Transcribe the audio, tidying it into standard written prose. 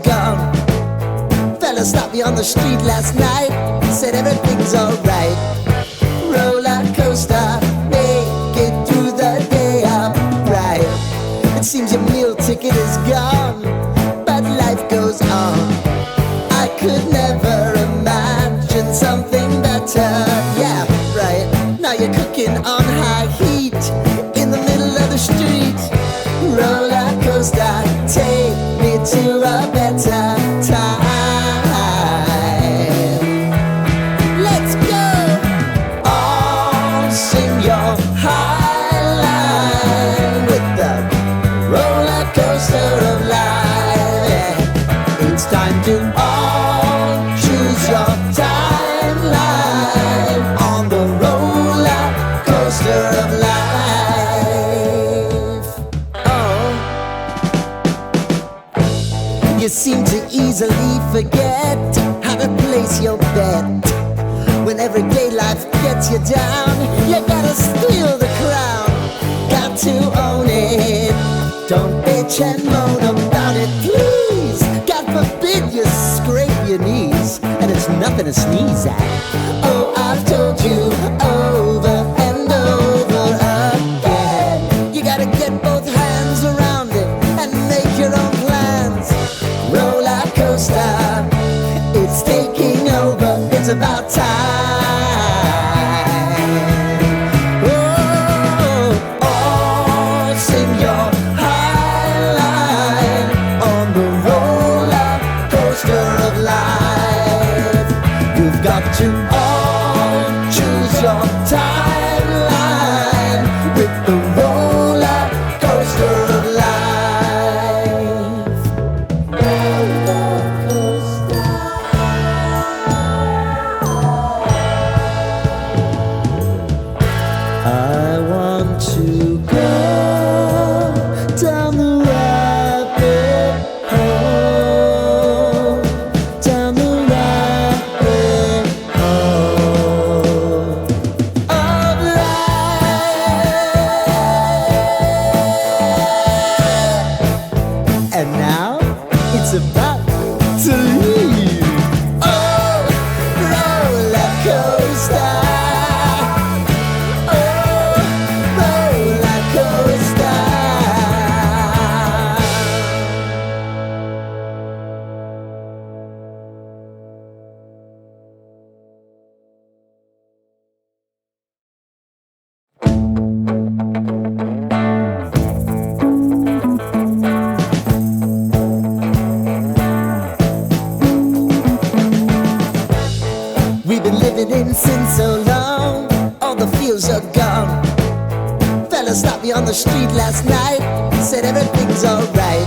gone. Fella stopped me on the street last night, said everything's alright. Roller coaster, make it through the day upright. It seems your meal ticket is gone, but life goes on. I could never imagine something better. Yeah, right. Now you're cooking on high heat in the middle of the street. Roller coaster, take me to a better time. Let's go! All sing your high line with the roller coaster of life. Yeah. It's time to all choose your timeline on the roller coaster of life. Oh, you seem to easily forget how to place your bet. When everyday life gets you down, you gotta steal the crown. Got to own it. Don't bitch and moan about it, please. God forbid you scrape your knees, and it's nothing to sneeze at. Oh, I've told you over and over again, you gotta get both hands around it and make your own plans. Roller coaster, it's taking over, it's about time. Oh, all sing your high line on the roller coaster of life. You've got to all choose your timeline with the roller coaster of life. Roller coaster. I want to go down the rabbit hole, down the rabbit hole of life. And now it's about to leave. Oh, roller coaster. We've been living in sin so long, all the feels are gone. Fella stopped me on the street last night, said everything's alright.